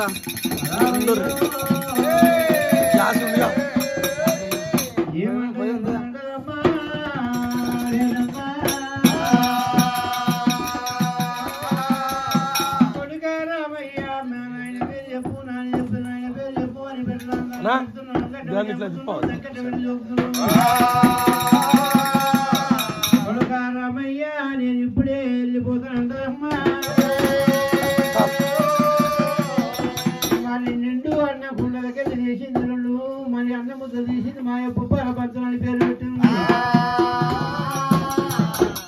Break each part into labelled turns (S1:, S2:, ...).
S1: రా గ్యాస్ ఉందిగా దాన్ని ఇట్లా చెప్పాలి
S2: రామయ్యా నేను ఇప్పుడే వెళ్ళిపోతానమ్మా మరి నిండు అన్న గుండెలకి చేసింది రెండు మరి అన్న ముద్ద తీసింది మా యొక్క పంచం అని పేరు పెట్టింది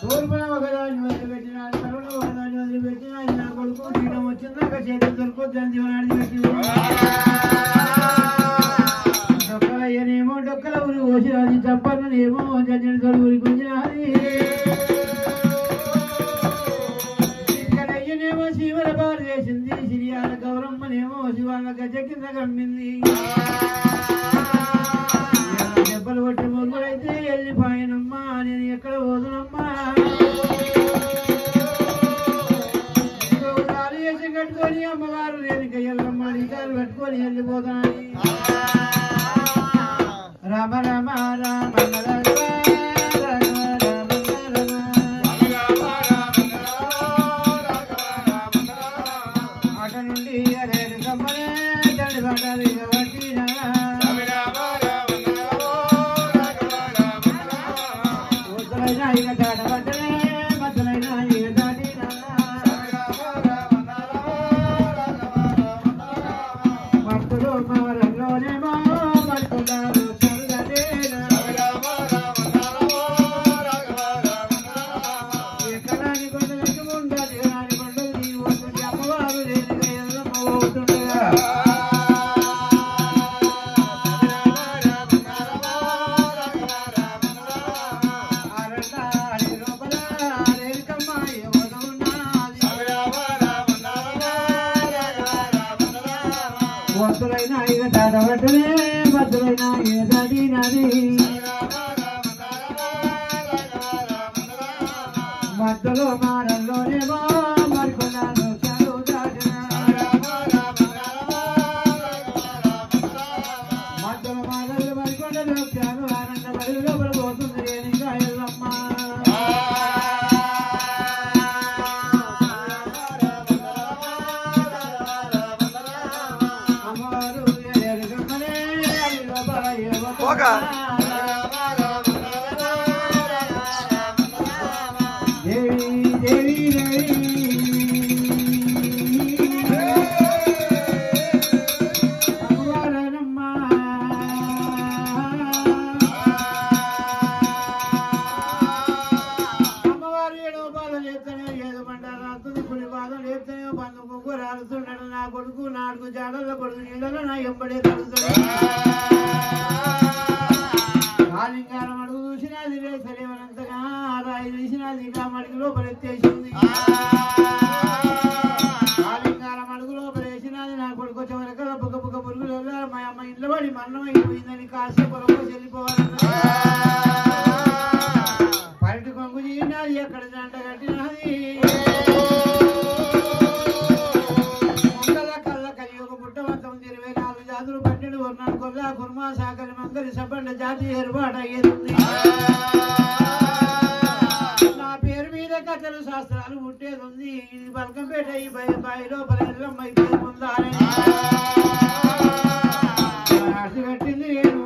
S2: తోర్పున ఒకదాన్ని వదిలిపెట్టిన కరుణ ఒకదాన్ని వదిలిపెట్టిన నా కొడుకు తీయడం వచ్చిందాక చేతులు దొరుకుద్దని జీవనాన్ని పెట్టింది డొక్కలయ్యనేమో డొక్కల ఊరి కోసినది చంపన్ననేమో జడ్జని తోడు ఊరి గుంజినది ఇక్కడయ్యనేమో శివల బారు చేసింది సిరియాల గౌరమ్మనేమో శివాల గజ కింద కమ్మింది దెబ్బలు కొట్టి మొగ్గులైతే వెళ్ళిపోయానమ్మా నేను ఎక్కడ పోదునమ్మా వేషం కట్టుకొని అమ్మగారు నేను ఎల్లమ్మ నిజాలు కట్టుకొని వెళ్ళిపోతానని రామ రామ రామ అట నుండి అరేడు కమ్మనే తండ్రి పడ్డారు ఉత్తరైనా ఇక దాట పడ్డనే మధ్యలైనా ఇక దాటినా మత్తులు మారంలోనేమో పడుతున్నారు ఎక్కడాని కొండలకి ఉండాలి రాని కొండలు నీ వస్తుంది అమ్మవారు లేని ఎల్లమ్మ పోతుండగా అరణ్యాని లోపల రేణుకమ్మ ఎవరు ఉన్నది వంతులైనా ఇక దాటబట్టనే బద్దులైనా ఇక దాటినది మధ్యలో మారంలోనేమో మరికొన్నాను చదువు దాటిన మధ్యలో మారలు మరికొండలు చాలు ఆనంద బడి లోపల పోతుంది రేణుగా ఎల్లమ్మ అమ్మవారు ఎరుగమ్మనే లోపల దేవి దేవి దేవి అమ్మవారనమ్మ అమ్మవారు ఏడో బాధ లేస్తేనే ఏదో మంటారు అత్తుది కుడి బాధ లేస్తేనే బంధు ముగ్గురు రాలుతున్నాడు నా కొడుకు నాలుగు జాడల్లో కొడుకు నీళ్ళలో నా ఎంబడే తడుతాడు కాలింగారం అడుగు చూసినది లేసలేవనంతగా రాయి తీసినది ఇంకా మడికి లోపలెత్తేసింది కాలింగారం అడుగు లోపలేసినది నా కొడుకు చివరికల బుగ్గ బుగ్గ పురుగులు మా అమ్మ ఇంట్లో పడి మరణం అయిపోయిందని కాసేపు పొలంలో చెల్లిపోవాలన్న పైటి కొంగు చీనది ఎక్కడ జంట కట్టినది కళ్ళ కలియుగ పుట్టవంతం 24 జాతులు 12 వర్ణాలు కొల్ల కుర్మా సాకలి మంగలి సబండ జాతి ఏర్పాటు అయ్యేది నా పేరు మీద కథలు శాస్త్రాలు పుట్టేది ఉంది ఇది బల్కంపేట ఈ బాయిలో ఎల్లమ్మ పేరు పొందాలి ఆశ కట్టింది నేను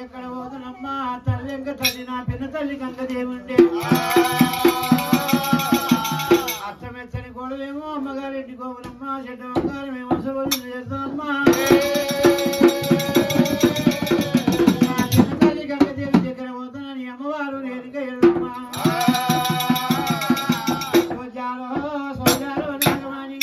S2: ఎక్కడ పోతున్నమ్మా తల్లి ఎంక తల్లి నా పిన్న తల్లి కంక దేవుండే అచ్చమెచ్చని కోడలేమో అమ్మగారింటి కోమలమ్మ చెడ్డ బంగారం ఏమో అసలు చేస్తామమ్మా నా పిన్న తల్లి కంక దేవి దగ్గర పోతానని అమ్మవారు రేణుక ఎల్లమ్మా సోజాలో నాగమాని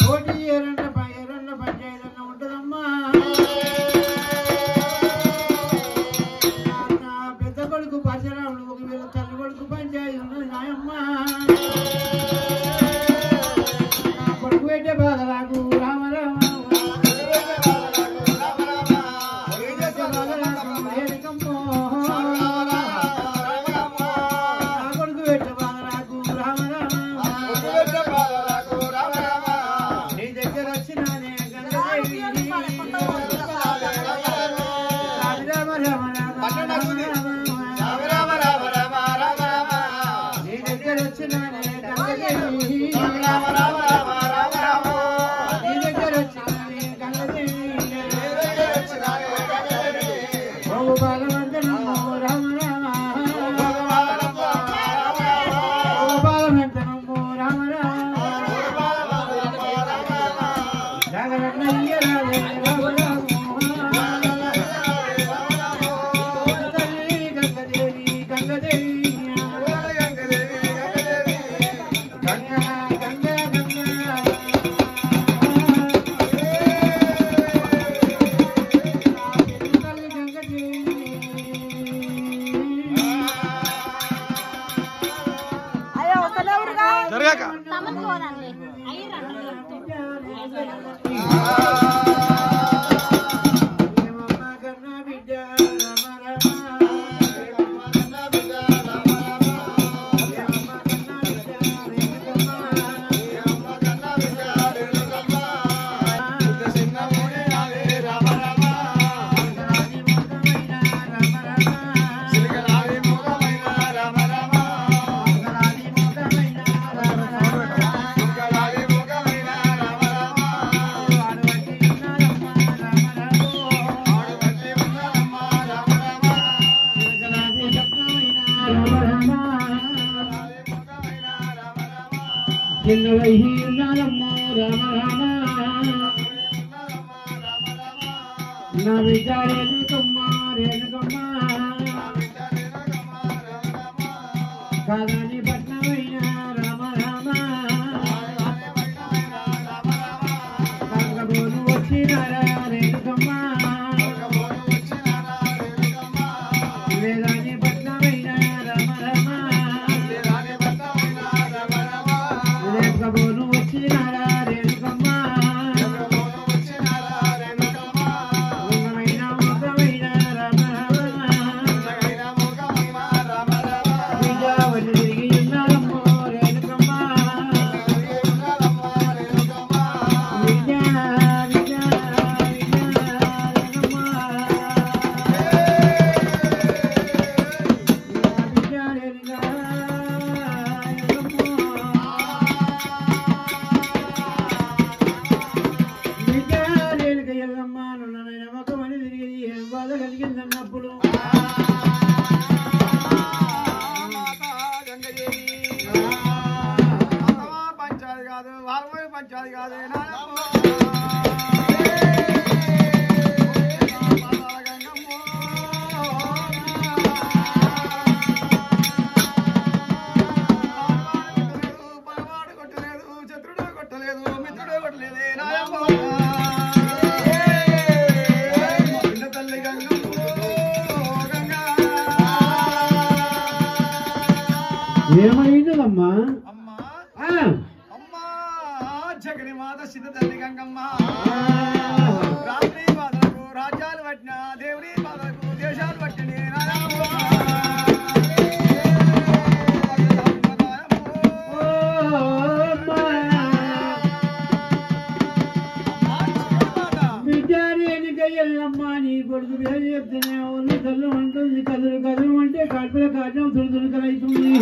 S2: కోటి ఏరన్న పంచాయతన్న ఉంటుందమ్మా. నా పెద్ద కొడుకు పరశురాముడు ఒకవేళ తల్లి కొడుకు పంచాయతీ ఉన్నది నాయమ్మా. నా కొడుకు పెట్టే బాధ నాకు రామ రామ నా విచారేనుకమ్మా రేణుకమ్మా కాదని పట్నమైన రామ రామ కనకబోను వచ్చినారా రేణుకమ్మా వేదాని పట్నమైన రామ రామ కనకబోను వచ్చినారా రేణుకమ్మా ఏమైందమ్మా
S1: అమ్మా జగని మాత సిద్ధ తల్లి గంగమ్మ రాత్రి బాధలకు రాజ్యాలు పట్టిన దేవుని బాధలకు దేశాలు పట్టిన
S2: ఎల్లమ్మా నీ కొడుకు పేరు చెప్తేనే ఉన్న తల్లు ఉంటుంది కదులు కదులు అంటే కడుపుల కాటం తుడుతుడుకలవుతుంది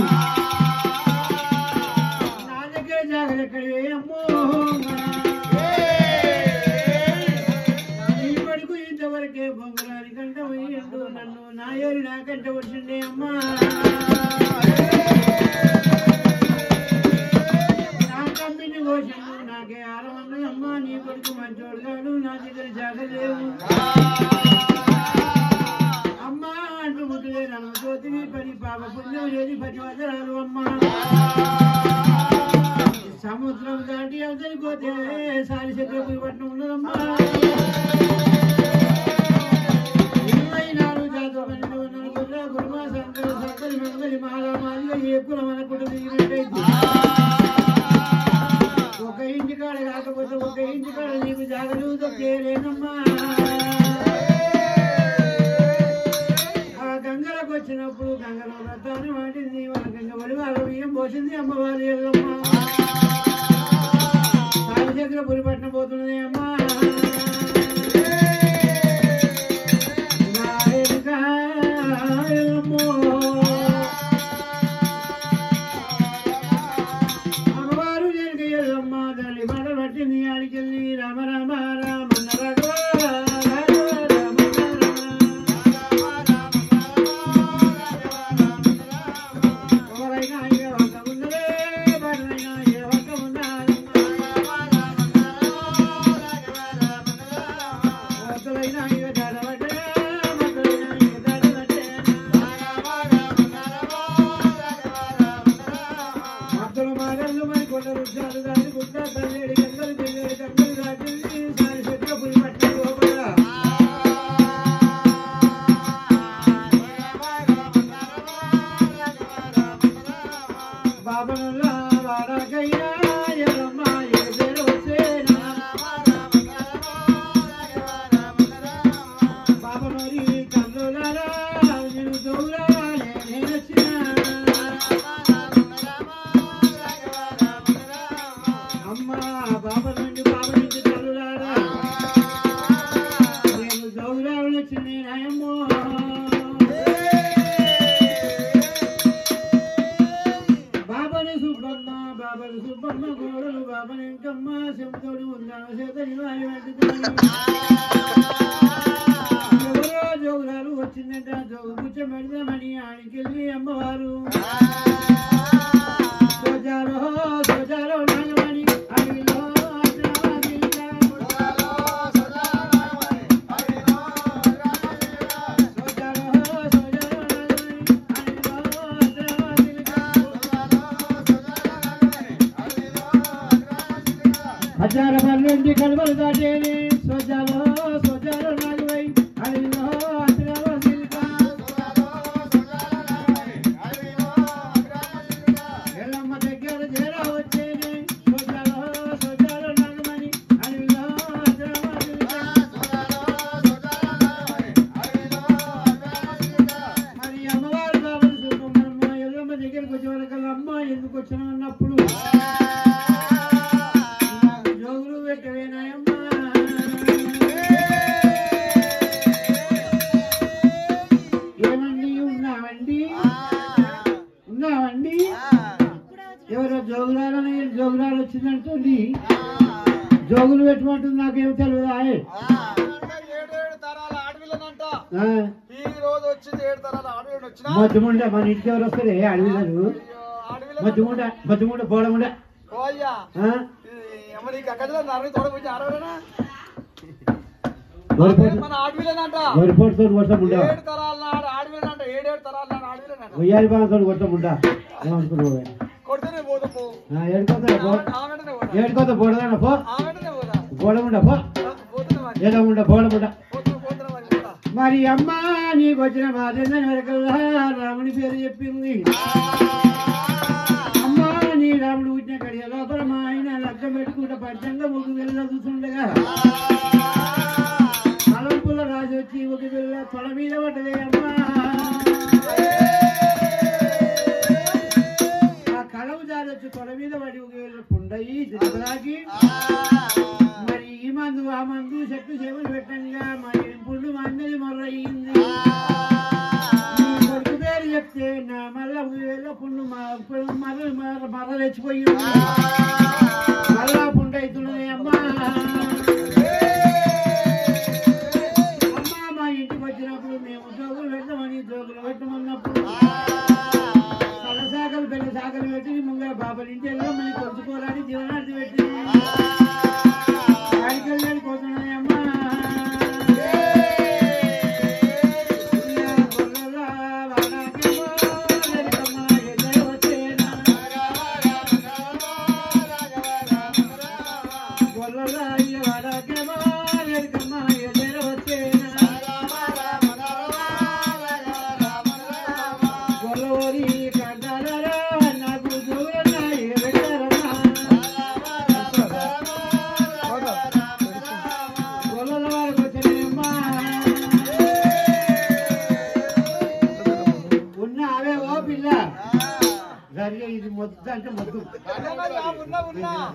S2: నా దగ్గర జాగ్రత్త అమ్మో నీ కొడుకు ఇంతవరకే బొంగరాని కంట పోయిండు నన్ను నాయరు నాకంట వచ్చిండే అమ్మా నా కమ్మిని కోసిండు నాకే ఆరమన్నది అమ్మా నీ కొడుకు మంచోడు కాడు నా దగ్గర జాగలేవు అమ్మా అంటూ ముట్టులే నన్ను జ్యోతివి పని పాప పుణ్యం లేని 10 వదరాలు అమ్మా పట్టణం ఉన్నదమ్మా 24 జాతుల మంది ఉన్నారు గురుమా సంకర సక్కరి మంగళి మాలామాదిగా ఏ కులం అనుకుంటూ దిగినట్టయితే ఒక ఇంటి కాడ కాకపోతే ఒక ఇంటి కాడ నీకు జాగ్రత్త చేయలేనమ్మా ఆ గంగలకు వచ్చినప్పుడు గంగలో వ్రతాన్ని వాటింది వాళ్ళ గంగ వడి వాళ్ళ బియ్యం పోసింది అమ్మవారి ఎల్లమ్మ సాయశేఖర పురిపట్నం పోతున్నది అమ్మా అమ్మవారు నేను ఎల్లమ్మ తల్లి మాట పట్టింది ఆడికెళ్ళి రామ రామ రామన్న రాఘవ వచ్చిందంటే జోగు కూర్చోబెడదామని ఆడికెళ్ళి అమ్మవారు సోజాలో సోజాలో నాగమణి అడిగిలో హజార పన్నెండు కలువలు దాటేని సోజాలో సోజాలో నాగవై అడిగిలో ఎల్లమ్మ దగ్గర చేరా వచ్చేని సోజాలో సోజాలో నాగమణి అడిగిలో మరి అమ్మవారు బాబు చూపమ్మ ఎల్లమ్మ దగ్గరికి వచ్చే వరకల్లా అమ్మ ఎందుకు వచ్చినా అన్నప్పుడు ఎవరో జోగులాలని జోగులాలు వచ్చిందంటుంది జోగులు పెట్టమంటుంది నాకేం తెలియదు మధ్యముండ మన ఇంటికి ఎవరు వస్తారు అడవిలు మధ్యముండ మధ్యముండ పోవడముండ వరిపోటుతో కొట్టముండ ఉయ్యాలి బాగా కొట్టముండ ఏమనుకున్నావు ఏడుకోత పోడదాన పో పోడముండ పో ఏదో ఉండ పోడముండ మరి అమ్మ నీకు వచ్చిన బాధ్యత వెనకల్లా రాముని పేరు చెప్పింది అమ్మ నీ రాముడు పుట్టిన కడియ లోపల మా ఆయన లగ్గం పెట్టుకుంటే పచ్చంగా ఒక వెళ్ళ చూస్తుండగా అలంపుల రాజు వచ్చి ఒక వెళ్ళ తొడ మీద పడ్డదే అమ్మ వచ్చి తొడ మీద పడి ఒక పుండయి దిగలాగి మరి ఈ మందు ఆ మందు చెట్టు చెవులు పెట్టంగా మరి పుండు మందది మొర్రయింది కొడుకు పేరు చెప్తే నా మళ్ళా పుండు మర్ర తెచ్చిపోయి మళ్ళా పుండ అవుతున్నది అమ్మా అమ్మ మా ఇంటికి వచ్చినప్పుడు మేము జోగులు పెట్టమని జోగులు పెట్టమన్నప్పుడు పెళ్లి సాగలు పెట్టి ముంగర బాబులు ఇంటి మళ్ళీ కొలుచుకోవాలని జీవనార్థి పెట్టి ఆడికెళ్ళాడు పోతున్నాయి అమ్మా గొల్ల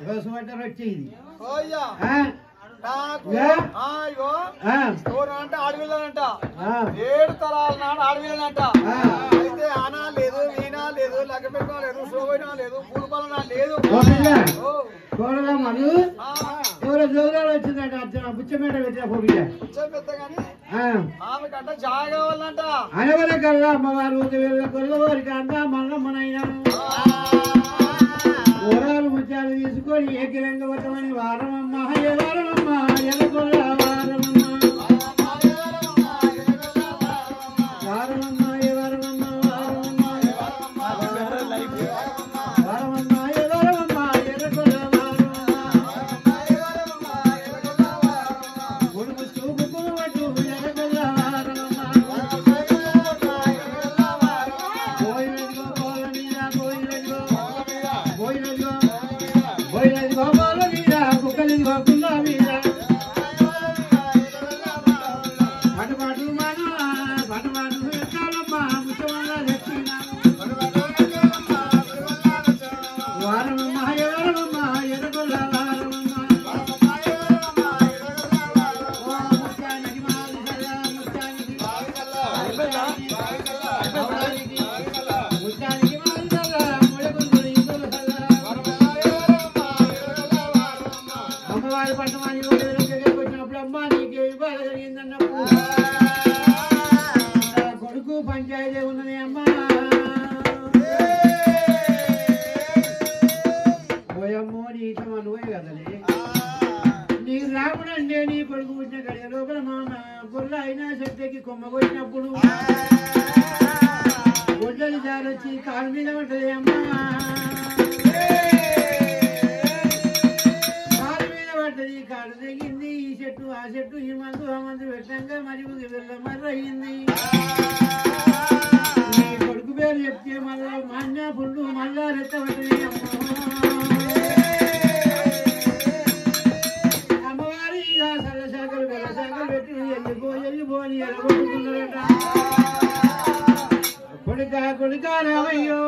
S2: రోజు పట్టారు వచ్చేది
S1: అంటే ఆడవిల్లనంట 7 తరాల నాడు ఆడవిల్లనంట అయితే ఆనా లేదు వీణా లేదు లెక్క పెట్టడం లేదు శోభనా లేదు పూలపాలన లేదు
S2: చూడదామను ఎవరో జోగాలు వచ్చిందంట బుచ్చమేట పెట్టిన పోబిడ్డ
S1: పెట్టగాని ఆమెకంట జాగ కావాలంట
S2: అనవల కల్లా అమ్మవారు కొల్లవారికి అందా మల్లమ్మనైనా ఓరాలు ముత్యాలు తీసుకొని ఏకిరంగా పట్టమని వారమమ్మ హే వారమమ్మ ఎలగొల్ల వారమమ్మ వారమమ్మ హే వారమమ్మ వారమమ్మ వారమమ్మ హే వారమమ్మ ఎలగొల్ల వారమమ్మ కొడుకు చూపు పట్టు ఎలగొల్ల వారమమ్మ పోయినదిగో పోల మీద పోయినదిగో పోయినది గోపాల మీద కుక్కలిది గోకుల్లా మీద పటుపాటు మన పటుపాటు ఎక్కాలమ్మ ముచ్చమల్ల లెక్కిన వారమమ్మ వారమమ్మ ఎరగొల్ల వారమమ్మ ముత్యానికి మాది ముత్యానికి ముత్యానికి మాది ముడగుందులు ఇందులు అమ్మవారి పట్టణాన్ని వచ్చినప్పుడు అమ్మ నీకు ఇవ్వాలి జరిగిందన్నప్పుడు కొడుకు పంచాయతీ ఉన్నది అమ్మ పోయమ్మో నీ ఇష్టం అనుకోయి కదలే నీకు రాముడు అంటే నీ కొడుకు పుట్టిన గడియ లోపల మామ గొల్ల అయినా శక్తికి కొమ్మకొచ్చినప్పుడు గొడ్డలి జారొచ్చి కాలు మీద ఉంటది అమ్మ కాడు తెగింది ఈ చెట్టు ఆ చెట్టు ఈ మందు ఆ మందు పెట్టంగా మరి వెళ్ళమర్ర అయింది నీ కొడుకు పేరు చెప్తే మళ్ళా మన్న పుండు మళ్ళా రెత్తబట్టి అమ్మవారి సల్ల శాఖలు బెల్ల శాఖలు పెట్టి వెళ్ళిపోని ఎరగొట్టుకున్నారట కొడుక రామయ్యో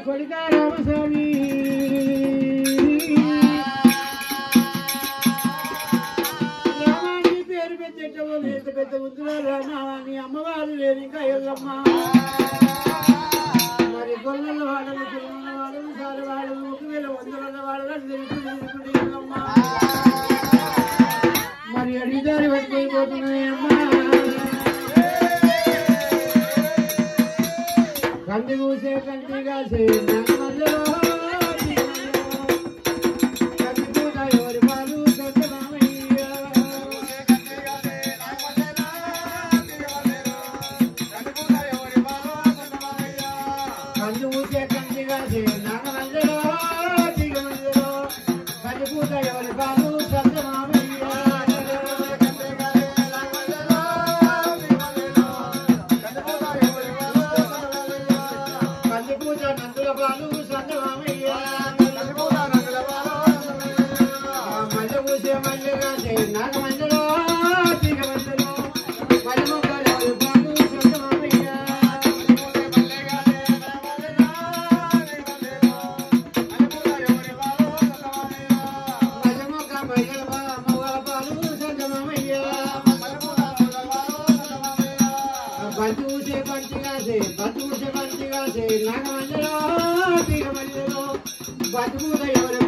S2: కొడుక రామస్వామి రామాని పేరు పెట్టేటో లేక పెద్ద ముద్దులో రామాని అమ్మవారు లేని ఇంకా ఎల్లమ్మ మరి గొల్లల వాడలు చిన్న వాడలు సారి వాడలు 1,100 వాడలు ఎల్లమ్మ మరి అడిగారి పట్టుకోపోతున్నాయి అమ్మ కంది కూసే కంటి కాసే మధ్యలో కంది పూత ఎవరి పాలు సత్యనామయ్య కంది కూసే కంటి కాసే నాగ మధ్యలో దిగ మధ్యలో కంది పూత ఎవరి పాలు సత్యనామయ్య నందుల పాలు సంగమయ్య మల్లె పూసే మల్లె కాసే నాగ మధ్యలో దిగ మధ్యలో మల్లె మొక్కలు పాలు సంగమయ్య మల్లె మొక్క మల్లెల మొగల పాలు సంగమయ్య బంతి పూసే బంతి కాసే నాగ మధ్యలో దిగ మధ్యలో బంతి పూత ఎవరి